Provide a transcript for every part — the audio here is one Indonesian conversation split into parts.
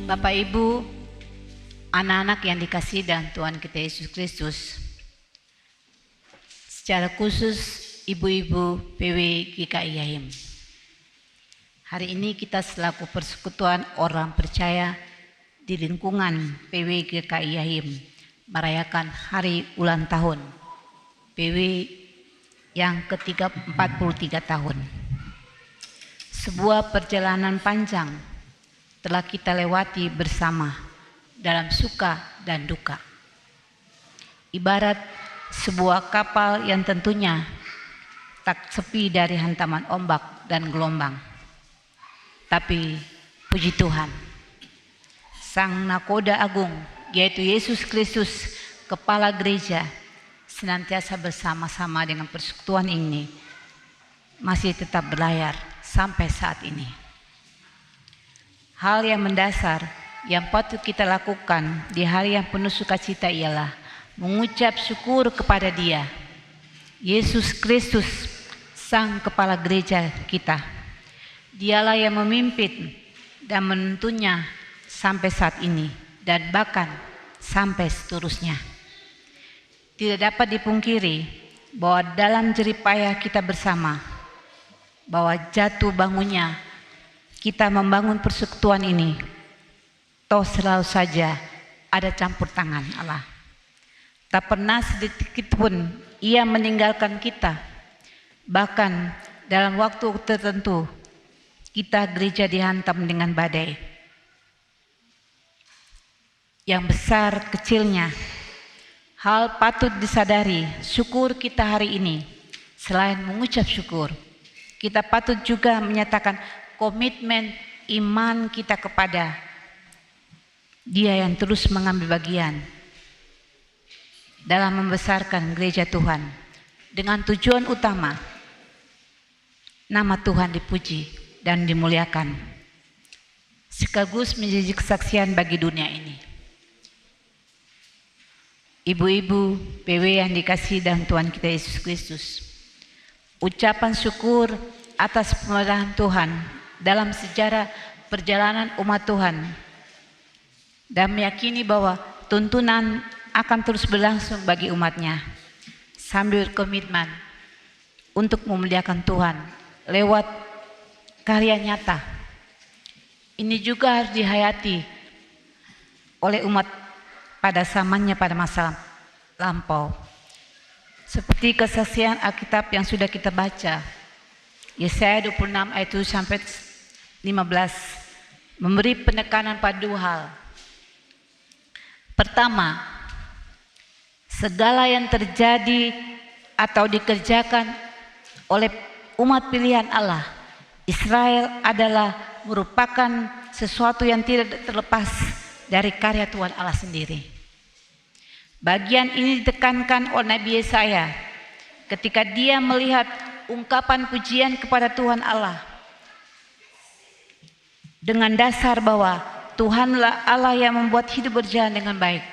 Bapak Ibu, anak-anak yang dikasihi dan Tuhan kita Yesus Kristus, secara khusus ibu-ibu PW GKI Yahim. Hari ini kita selaku persekutuan orang percaya di lingkungan PW GKI Yahim merayakan hari ulang tahun PW yang ke-43 tahun. Sebuah perjalanan panjang telah kita lewati bersama dalam suka dan duka. Ibarat sebuah kapal yang tentunya tak sepi dari hantaman ombak dan gelombang. Tapi puji Tuhan, Sang Nakoda Agung, yaitu Yesus Kristus, Kepala Gereja, senantiasa bersama-sama dengan persekutuan ini masih tetap berlayar sampai saat ini. Hal yang mendasar yang patut kita lakukan di hari yang penuh sukacita ialah mengucap syukur kepada Dia, Yesus Kristus, Sang Kepala Gereja kita. Dialah yang memimpin dan menuntunnya sampai saat ini dan bahkan sampai seterusnya. Tidak dapat dipungkiri bahwa dalam jerih payah kita bersama, bahwa jatuh bangunnya kita membangun persekutuan ini, toh selalu saja ada campur tangan Allah. Tak pernah sedikit pun Ia meninggalkan kita. Bahkan dalam waktu tertentu kita gereja dihantam dengan badai. Yang besar kecilnya, hal patut disadari, syukur kita hari ini. Selain mengucap syukur, kita patut juga menyatakan komitmen iman kita kepada Dia yang terus mengambil bagian dalam membesarkan gereja Tuhan dengan tujuan utama nama Tuhan dipuji dan dimuliakan, sekaligus menjadi kesaksian bagi dunia ini. Ibu-ibu PW yang dikasihi dan Tuhan kita Yesus Kristus, ucapan syukur atas pemeliharaan Tuhan dalam sejarah perjalanan umat Tuhan dan meyakini bahwa tuntunan akan terus berlangsung bagi umatnya sambil komitmen untuk memuliakan Tuhan lewat karya nyata. Ini juga harus dihayati oleh umat pada zamannya pada masa lampau. Seperti kesaksian Alkitab yang sudah kita baca, Yesaya 26 ayat 1 sampai 15 memberi penekanan pada dua hal. Pertama, segala yang terjadi atau dikerjakan oleh umat pilihan Allah, Israel adalah merupakan sesuatu yang tidak terlepas dari karya Tuhan Allah sendiri. Bagian ini ditekankan oleh Nabi Yesaya ketika dia melihat ungkapan pujian kepada Tuhan Allah dengan dasar bahwa Tuhanlah Allah yang membuat hidup berjalan dengan baik.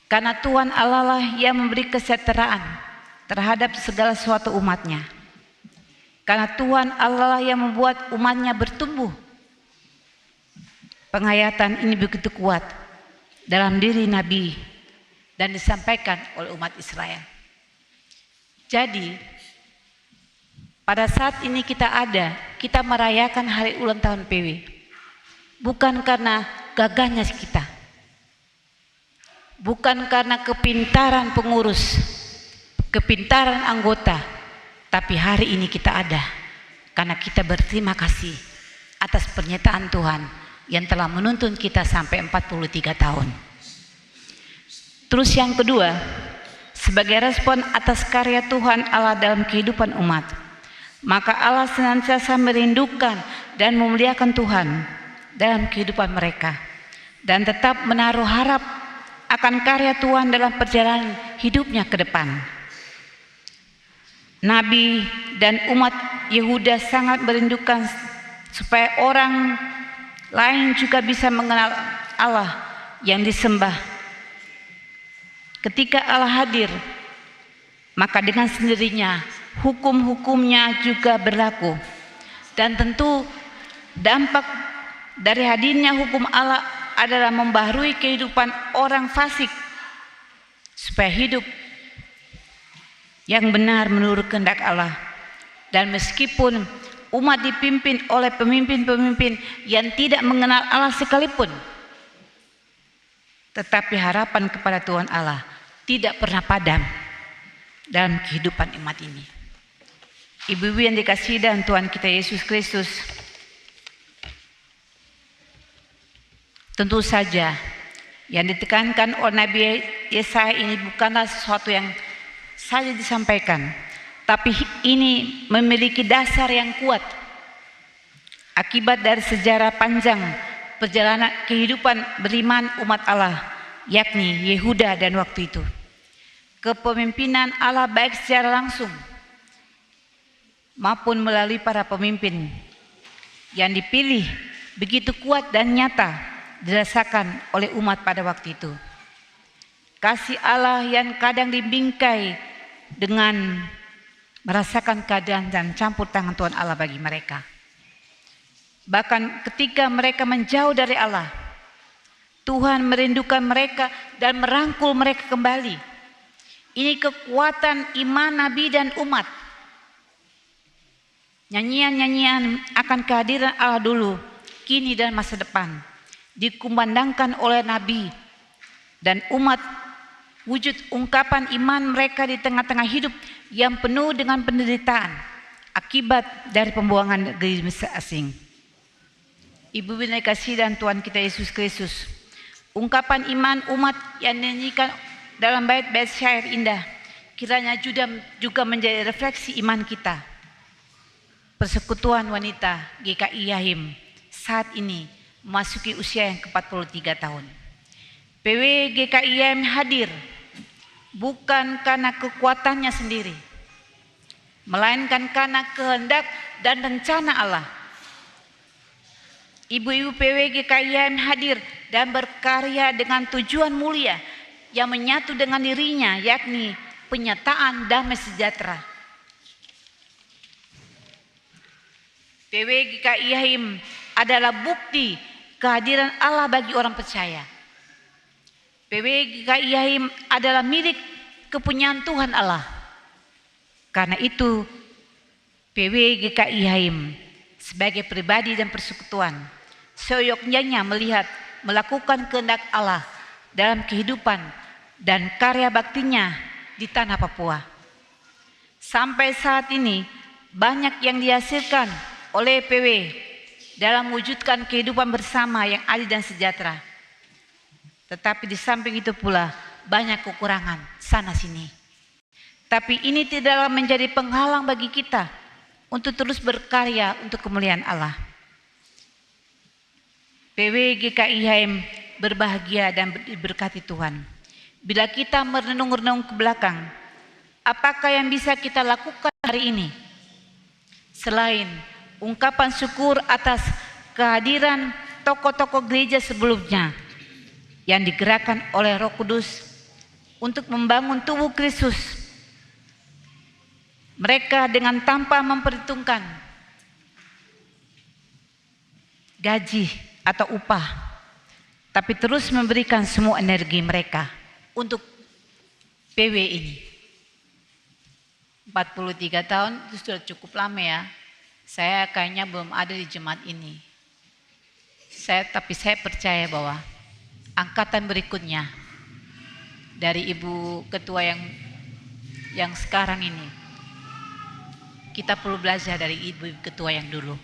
Karena Tuhan Allah lah yang memberi kesejahteraan terhadap segala sesuatu umatnya. Karena Tuhan Allah lah yang membuat umatnya bertumbuh. Penghayatan ini begitu kuat dalam diri Nabi dan disampaikan oleh umat Israel. Jadi pada saat ini kita merayakan hari ulang tahun PW, bukan karena gagahnya kita, bukan karena kepintaran pengurus, kepintaran anggota, tapi hari ini kita ada karena kita berterima kasih atas pernyataan Tuhan yang telah menuntun kita sampai 43 tahun. Terus yang kedua, sebagai respon atas karya Tuhan Allah dalam kehidupan umat, maka Allah senantiasa merindukan dan memuliakan Tuhan dalam kehidupan mereka dan tetap menaruh harap akan karya Tuhan dalam perjalanan hidupnya ke depan. Nabi dan umat Yehuda sangat merindukan supaya orang lain juga bisa mengenal Allah yang disembah. Ketika Allah hadir, maka dengan sendirinya hukum-hukumnya juga berlaku. Dan tentu dampak dari hadirnya hukum Allah adalah membaharui kehidupan orang fasik supaya hidup yang benar menurut kehendak Allah. Dan meskipun umat dipimpin oleh pemimpin-pemimpin yang tidak mengenal Allah sekalipun, tetapi harapan kepada Tuhan Allah tidak pernah padam dalam kehidupan umat ini. Ibu-ibu yang dikasihi dan Tuhan kita Yesus Kristus, tentu saja yang ditekankan oleh Nabi Yesaya ini bukanlah sesuatu yang saja disampaikan, tapi ini memiliki dasar yang kuat akibat dari sejarah panjang perjalanan kehidupan beriman umat Allah, yakni Yehuda dan waktu itu. Kepemimpinan Allah baik secara langsung maupun melalui para pemimpin yang dipilih begitu kuat dan nyata dirasakan oleh umat pada waktu itu. Kasih Allah yang kadang dibingkai dengan merasakan keadaan dan campur tangan Tuhan Allah bagi mereka. Bahkan ketika mereka menjauh dari Allah, Tuhan merindukan mereka dan merangkul mereka kembali. Ini kekuatan iman Nabi dan umat. Nyanyian-nyanyian akan kehadiran Allah dulu, kini dan masa depan dikumandangkan oleh Nabi dan umat, wujud ungkapan iman mereka di tengah-tengah hidup yang penuh dengan penderitaan akibat dari pembuangan negeri Mesir asing. Ibu yang dikasihi dan Tuhan kita Yesus Kristus, ungkapan iman umat yang dinyanyikan dalam bait-bait syair indah kiranya juga menjadi refleksi iman kita. Persekutuan wanita GKI Yahim saat ini memasuki usia yang ke-43 tahun. PW GKI Yahim hadir bukan karena kekuatannya sendiri, melainkan karena kehendak dan rencana Allah. Ibu-ibu PW GKI Yahim hadir dan berkarya dengan tujuan mulia yang menyatu dengan dirinya, yakni penyataan damai sejahtera. PW GKI Yahim adalah bukti kehadiran Allah bagi orang percaya. PW GKI Yahim adalah milik kepunyaan Tuhan Allah. Karena itu PW GKI Yahim sebagai pribadi dan persekutuan seyogyanya melakukan kehendak Allah dalam kehidupan dan karya baktinya di tanah Papua. Sampai saat ini banyak yang dihasilkan oleh PW dalam mewujudkan kehidupan bersama yang adil dan sejahtera. Tetapi di samping itu pula banyak kekurangan sana sini. Tapi ini tidaklah menjadi penghalang bagi kita untuk terus berkarya untuk kemuliaan Allah. PW GKI Yahim berbahagia dan diberkati Tuhan. Bila kita merenung-renung ke belakang, apakah yang bisa kita lakukan hari ini selain ungkapan syukur atas kehadiran tokoh-tokoh gereja sebelumnya yang digerakkan oleh Roh Kudus untuk membangun tubuh Kristus. Mereka dengan tanpa memperhitungkan gaji atau upah, tapi terus memberikan semua energi mereka untuk PW ini. 43 tahun itu sudah cukup lama ya. Saya kayaknya belum ada di jemaat ini. Tapi saya percaya bahwa angkatan berikutnya dari ibu ketua yang sekarang ini, kita perlu belajar dari ibu ketua yang dulu.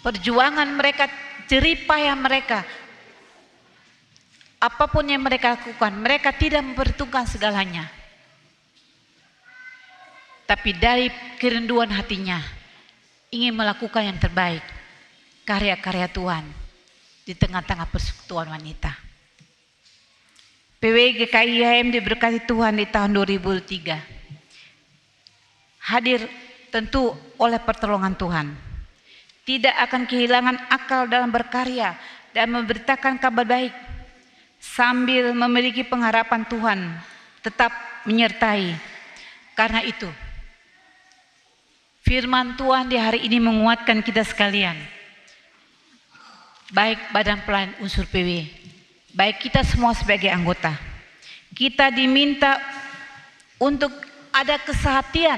Perjuangan mereka, jerih payah mereka, apapun yang mereka lakukan, mereka tidak memperhitungkan segalanya. Tapi dari kerinduan hatinya ingin melakukan yang terbaik, karya-karya Tuhan di tengah-tengah persekutuan wanita. PW GKI Yahim diberkati Tuhan di tahun 2003. Hadir tentu oleh pertolongan Tuhan. Tidak akan kehilangan akal dalam berkarya dan memberitakan kabar baik, sambil memiliki pengharapan Tuhan tetap menyertai. Karena itu, Firman Tuhan di hari ini menguatkan kita sekalian, baik badan pelayan unsur PW, baik kita semua sebagai anggota. Kita diminta untuk ada kesehatian,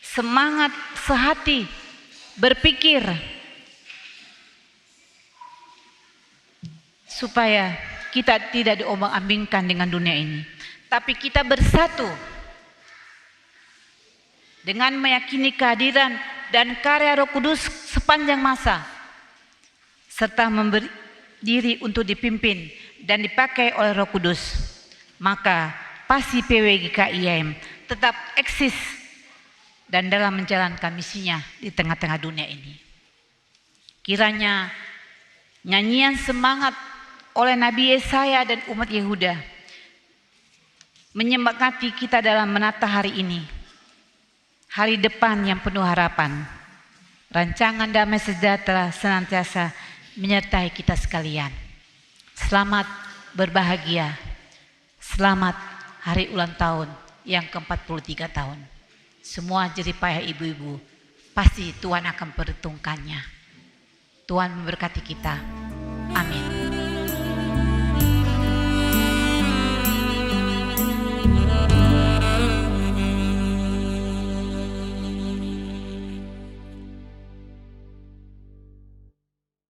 semangat sehati, berpikir, supaya kita tidak diombang-ambingkan dengan dunia ini, tapi kita bersatu dengan meyakini kehadiran dan karya Roh Kudus sepanjang masa, serta memberi diri untuk dipimpin dan dipakai oleh Roh Kudus, maka pasti PWGKIM tetap eksis dan dalam menjalankan misinya di tengah-tengah dunia ini. Kiranya nyanyian semangat oleh Nabi Yesaya dan umat Yehuda menyemangati kita dalam menata hari ini, hari depan yang penuh harapan. Rancangan damai sejahtera senantiasa menyertai kita sekalian. Selamat berbahagia. Selamat hari ulang tahun yang ke-43 tahun. Semua jeripayah ibu-ibu pasti Tuhan akan perhitungkannya. Tuhan memberkati kita. Amin.